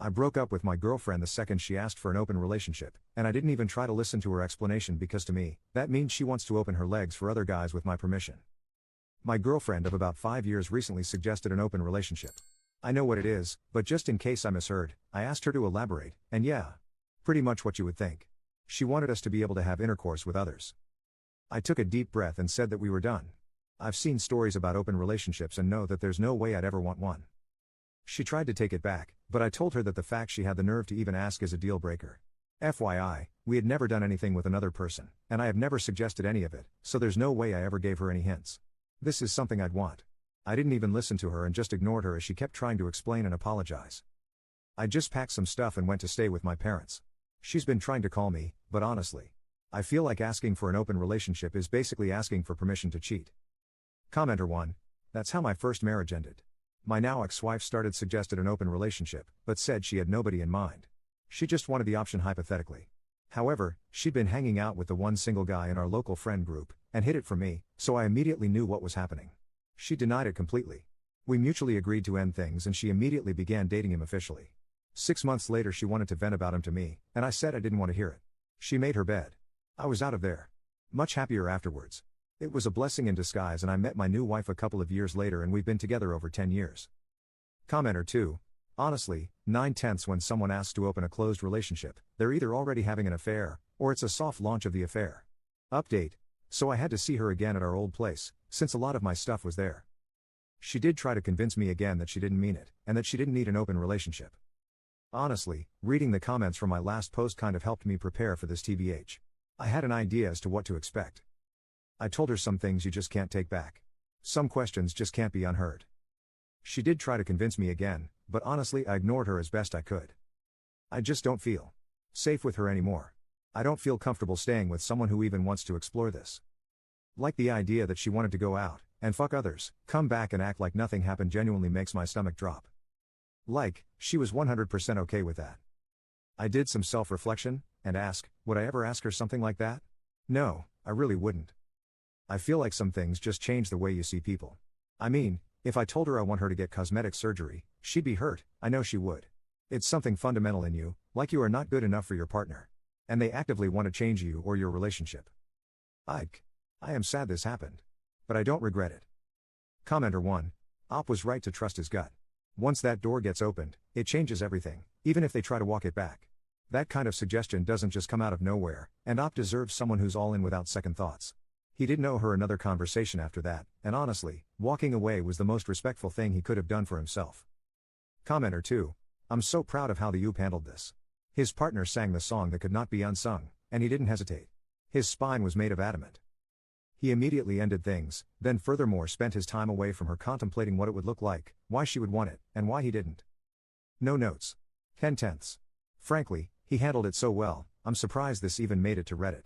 I broke up with my girlfriend the second she asked for an open relationship, and I didn't even try to listen to her explanation because to me, that means she wants to open her legs for other guys with my permission. My girlfriend of about 5 years recently suggested an open relationship. I know what it is, but just in case I misheard, I asked her to elaborate, and yeah. Pretty much what you would think. She wanted us to be able to have intercourse with others. I took a deep breath and said that we were done. I've seen stories about open relationships and know that there's no way I'd ever want one. She tried to take it back, but I told her that the fact she had the nerve to even ask is a deal breaker. FYI, we had never done anything with another person, and I have never suggested any of it, so there's no way I ever gave her any hints. This is something I'd want. I didn't even listen to her and just ignored her as she kept trying to explain and apologize. I just packed some stuff and went to stay with my parents. She's been trying to call me, but honestly, I feel like asking for an open relationship is basically asking for permission to cheat. Commenter 1. That's how my first marriage ended. My now ex-wife suggested an open relationship, but said she had nobody in mind. She just wanted the option hypothetically. However, she'd been hanging out with the one single guy in our local friend group, and hid it from me, so I immediately knew what was happening. She denied it completely. We mutually agreed to end things and she immediately began dating him officially. 6 months later she wanted to vent about him to me, and I said I didn't want to hear it. She made her bed. I was out of there. Much happier afterwards. It was a blessing in disguise and I met my new wife a couple of years later and we've been together over 10 years. Commenter 2. Honestly, 9/10 when someone asks to open a closed relationship, they're either already having an affair, or it's a soft launch of the affair. Update. So I had to see her again at our old place, since a lot of my stuff was there. She did try to convince me again that she didn't mean it, and that she didn't need an open relationship. Honestly, reading the comments from my last post kind of helped me prepare for this TBH. I had an idea as to what to expect. I told her some things you just can't take back. Some questions just can't be unheard. She did try to convince me again, but honestly I ignored her as best I could. I just don't feel safe with her anymore. I don't feel comfortable staying with someone who even wants to explore this. Like the idea that she wanted to go out, and fuck others, come back and act like nothing happened genuinely makes my stomach drop. Like, she was 100% okay with that. I did some self-reflection, and ask, would I ever ask her something like that? No, I really wouldn't. I feel like some things just change the way you see people. I mean, if I told her I want her to get cosmetic surgery, she'd be hurt, I know she would. It's something fundamental in you, like you are not good enough for your partner. And they actively want to change you or your relationship. I am sad this happened. But I don't regret it. Commenter 1. Op was right to trust his gut. Once that door gets opened, it changes everything, even if they try to walk it back. That kind of suggestion doesn't just come out of nowhere, and Op deserves someone who's all in without second thoughts. He didn't owe her another conversation after that, and honestly, walking away was the most respectful thing he could have done for himself. Commenter 2. I'm so proud of how the Oop handled this. His partner sang the song that could not be unsung, and he didn't hesitate. His spine was made of adamant. He immediately ended things, then furthermore spent his time away from her contemplating what it would look like, why she would want it, and why he didn't. No notes. 10/10. Frankly, he handled it so well, I'm surprised this even made it to Reddit.